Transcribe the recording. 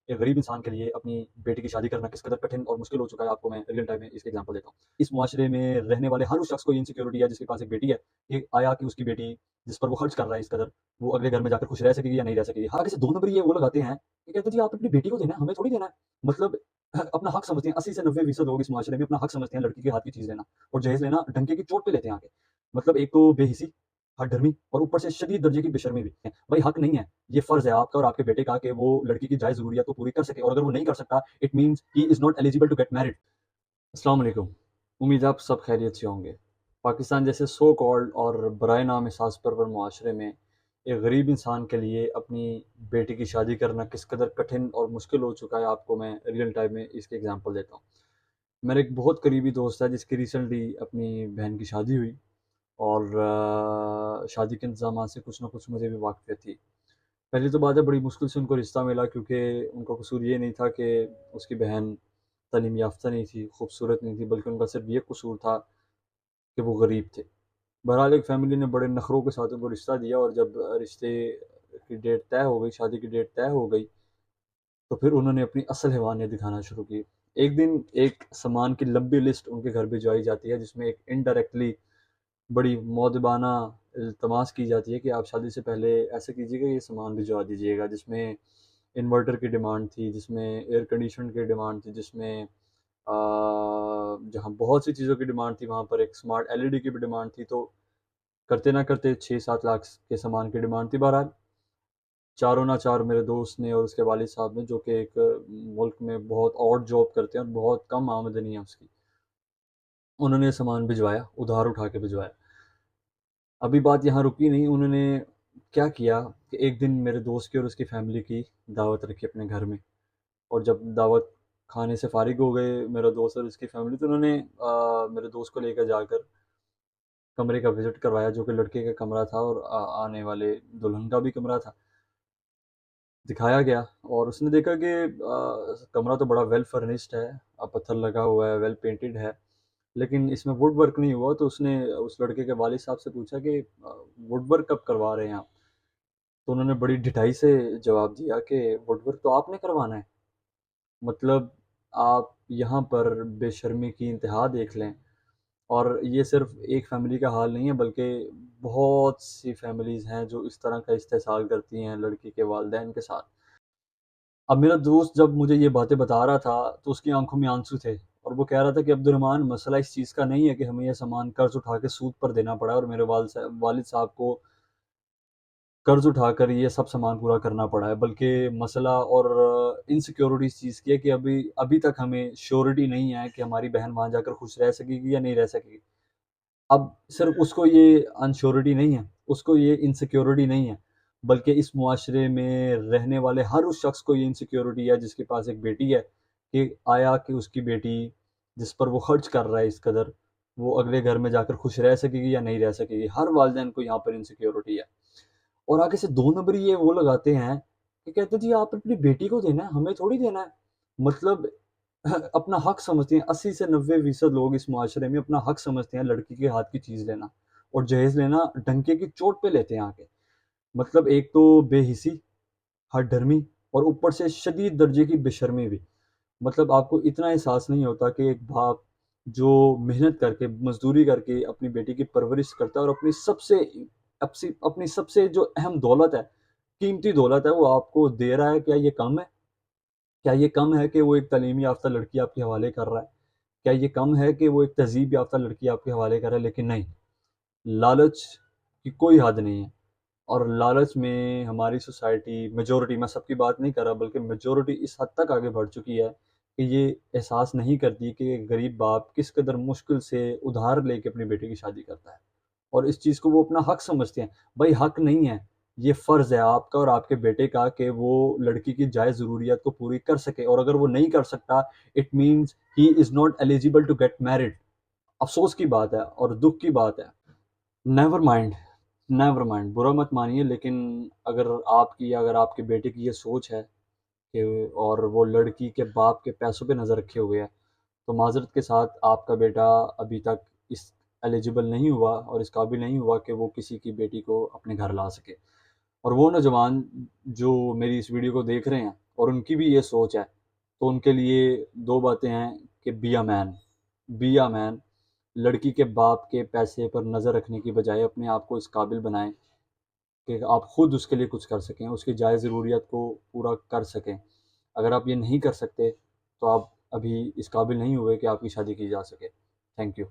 ایک غریب انسان کے لیے اپنی بیٹی کی شادی کرنا کس قدر کٹھن اور مشکل ہو چکا ہے، آپ کو میں ریئل ٹائم میں اس کے ایگزامپل دیتا ہوں۔ اس معاشرے میں رہنے والے ہر اس شخص کو یہ انسیکیورٹی ہے جس کے پاس ایک بیٹی ہے کہ آیا کہ اس کی بیٹی جس پر وہ خرچ کر رہا ہے اس قدر، وہ اگلے گھر میں جا کر خوش رہ سکے گی یا نہیں رہ سکے گی۔ حالانکہ سے دو نمبر یہ وہ لگاتے ہیں کہ کہتے ہیں جی آپ اپنی بیٹی کو دینا ہے، ہمیں تھوڑی دینا ہے۔ مطلب اپنا حق سمجھتے ہیں، 80 سے 90% لوگ اس معاشرے میں اپنا حق سمجھتے ہیں لڑکی کے ہاتھ کی چیز لینا اور جہیز لینا ڈنکے کی چوٹ پہ لیتے ہیں آگے۔ مطلب ایک تو بے حسی، ہٹ دھرمی اور اوپر سے شدید درجے کی بے شرمی بھی۔ بھائی حق نہیں ہے، یہ فرض ہے آپ کا اور آپ کے بیٹے کا کہ وہ لڑکی کی جائز ضروریات کو پوری کر سکے، اور اگر وہ نہیں کر سکتا it means he is not eligible to get married. السلام علیکم، امید آپ سب خیریت سے ہوں گے۔ پاکستان جیسے سو کالڈ اور برائے نام احساس پرور معاشرے میں ایک غریب انسان کے لیے اپنی بیٹی کی شادی کرنا کس قدر کٹھن اور مشکل ہو چکا ہے، آپ کو میں ریئل ٹائم میں اس کے ایگزامپل دیتا ہوں۔ میرا ایک بہت قریبی دوست ہے جس کی ریسنٹلی اپنی بہن کی شادی ہوئی، اور شادی کے انتظامات سے کچھ نہ کچھ مجھے بھی واقفیت تھی۔ پہلی تو بات ہے بڑی مشکل سے ان کو رشتہ ملا، کیونکہ ان کا قصور یہ نہیں تھا کہ اس کی بہن تعلیم یافتہ نہیں تھی، خوبصورت نہیں تھی، بلکہ ان کا صرف یہ قصور تھا کہ وہ غریب تھے۔ بہرحال ایک فیملی نے بڑے نخروں کے ساتھ ان کو رشتہ دیا، اور جب رشتے کی ڈیٹ طے ہو گئی، شادی کی ڈیٹ طے ہو گئی، تو پھر انہوں نے اپنی اصل حیوانیت دکھانا شروع کی۔ ایک دن ایک سامان کی لمبی لسٹ ان کے گھر بھجوائی جاتی ہے، جس میں ایک انڈائریکٹلی بڑی مؤدبانہ التماس کی جاتی ہے کہ آپ شادی سے پہلے ایسے کیجیے گا، یہ سامان بھجوا دیجیے گا، جس میں انورٹر کی ڈیمانڈ تھی، جس میں ایئر کنڈیشن کی ڈیمانڈ تھی، جس میں جہاں بہت سی چیزوں کی ڈیمانڈ تھی وہاں پر ایک اسمارٹ ایل ای ڈی کی بھی ڈیمانڈ تھی۔ تو کرتے نہ کرتے 6-7 لاکھ کے سامان کی ڈیمانڈ تھی۔ بہرحال چاروں نہ چار میرے دوست نے اور اس کے والد صاحب نے، جو کہ ایک ملک میں بہت آڈ جاب کرتے ہیں اور بہت کم آمدنی ہے اس کی، انہوں نے سامان بھجوایا، ادھار اٹھا کے بھجوایا۔ ابھی بات یہاں رکی نہیں، انہوں نے کیا کیا کہ ایک دن میرے دوست کی اور اس کی فیملی کی دعوت رکھی اپنے گھر میں، اور جب دعوت کھانے سے فارغ ہو گئے میرا دوست اور اس کی فیملی، تو انہوں نے میرے دوست کو لے کر جا کر کمرے کا وزٹ کروایا، جو کہ لڑکے کا کمرہ تھا اور آنے والے دلہن کا بھی کمرہ تھا۔ دکھایا گیا اور اس نے دیکھا کہ کمرہ تو بڑا ویل فرنسڈ ہے، پتھر لگا ہوا ہے، ویل پینٹڈ ہے، لیکن اس میں ووڈ ورک نہیں ہوا۔ تو اس نے اس لڑکے کے والد صاحب سے پوچھا کہ ووڈ ورک کب کروا رہے ہیں آپ؟ تو انہوں نے بڑی ڈٹائی سے جواب دیا کہ ووڈ ورک تو آپ نے کروانا ہے۔ مطلب آپ یہاں پر بے شرمی کی انتہا دیکھ لیں، اور یہ صرف ایک فیملی کا حال نہیں ہے، بلکہ بہت سی فیملیز ہیں جو اس طرح کا استحصال کرتی ہیں لڑکی کے والدین کے ساتھ۔ اب میرا دوست جب مجھے یہ باتیں بتا رہا تھا تو اس کی آنکھوں میں آنسو تھے، اور وہ کہہ رہا تھا کہ عبد الرحمن، مسئلہ اس چیز کا نہیں ہے کہ ہمیں یہ سامان قرض اٹھا کے سود پر دینا پڑا، اور میرے والد صاحب کو قرض اٹھا کر یہ سب سامان پورا کرنا پڑا ہے، بلکہ مسئلہ اور انسیکیورٹی اس چیز کی ہے کہ ابھی تک ہمیں شیورٹی نہیں ہے کہ ہماری بہن وہاں جا کر خوش رہ سکے گی یا نہیں رہ سکے گی۔ اب صرف اس کو یہ انشیورٹی نہیں ہے، اس کو یہ انسیکیورٹی نہیں ہے، بلکہ اس معاشرے میں رہنے والے ہر اس شخص کو یہ انسیکیورٹی ہے جس کے پاس ایک بیٹی ہے کہ آیا کہ اس کی بیٹی جس پر وہ خرچ کر رہا ہے اس قدر، وہ اگلے گھر میں جا کر خوش رہ سکے گی یا نہیں رہ سکے گی۔ ہر والدین کو یہاں پر انسیکیورٹی ہے، اور آگے سے دو نمبر یہ وہ لگاتے ہیں کہ کہتے ہیں جی آپ اپنی بیٹی کو دینا ہے، ہمیں تھوڑی دینا ہے۔ مطلب اپنا حق سمجھتے ہیں، 80 سے 90% لوگ اس معاشرے میں اپنا حق سمجھتے ہیں لڑکی کے ہاتھ کی چیز لینا اور جہیز لینا ڈنکے کی چوٹ پہ لیتے ہیں آگے۔ مطلب ایک تو بے حسی، ہٹ دھرمی اور اوپر سے شدید درجے کی بے شرمی بھی۔ مطلب آپ کو اتنا احساس نہیں ہوتا کہ ایک باپ جو محنت کر کے مزدوری کر کے اپنی بیٹی کی پرورش کرتا ہے، اور اپنی سب سے جو اہم دولت ہے، قیمتی دولت ہے، وہ آپ کو دے رہا ہے، کیا یہ کم ہے؟ کیا یہ کم ہے کہ وہ ایک تعلیم یافتہ لڑکی آپ کے حوالے کر رہا ہے؟ کیا یہ کم ہے کہ وہ ایک تہذیب یافتہ لڑکی آپ کے حوالے کر رہا ہے؟ لیکن نہیں، لالچ کی کوئی حد نہیں ہے، اور لالچ میں ہماری سوسائٹی میجورٹی، میں سب کی بات نہیں کر رہا، بلکہ میجورٹی اس حد تک آگے بڑھ چکی ہے کہ یہ احساس نہیں کرتی کہ ایک غریب باپ کس قدر مشکل سے ادھار لے کے اپنی بیٹی کی شادی کرتا ہے، اور اس چیز کو وہ اپنا حق سمجھتے ہیں۔ بھائی حق نہیں ہے، یہ فرض ہے آپ کا اور آپ کے بیٹے کا کہ وہ لڑکی کی جائز ضروریات کو پوری کر سکے، اور اگر وہ نہیں کر سکتا it means he is not eligible to get married. افسوس کی بات ہے اور دکھ کی بات ہے۔ نیور مائنڈ، نیور مائنڈ، برا مت مانیے، لیکن اگر آپ کے بیٹے کی یہ سوچ ہے کہ اور وہ لڑکی کے باپ کے پیسوں پہ نظر رکھے ہوئے ہے، تو معذرت کے ساتھ آپ کا بیٹا ابھی تک اس ایلیجیبل نہیں ہوا اور اس قابل نہیں ہوا کہ وہ کسی کی بیٹی کو اپنے گھر لا سکے۔ اور وہ نوجوان جو میری اس ویڈیو کو دیکھ رہے ہیں اور ان کی بھی یہ سوچ ہے، تو ان کے لیے 2 باتیں ہیں کہ بی اے مین، بی اے مین. لڑکی کے باپ کے پیسے پر نظر رکھنے کی بجائے اپنے آپ کو اس قابل بنائیں کہ آپ خود اس کے لیے کچھ کر سکیں، اس کی جائز ضروریات کو پورا کر سکیں. اگر آپ یہ نہیں کر سکتے تو آپ ابھی اس قابل نہیں ہوئے کہ آپ کی شادی کی جا سکے. Thank you.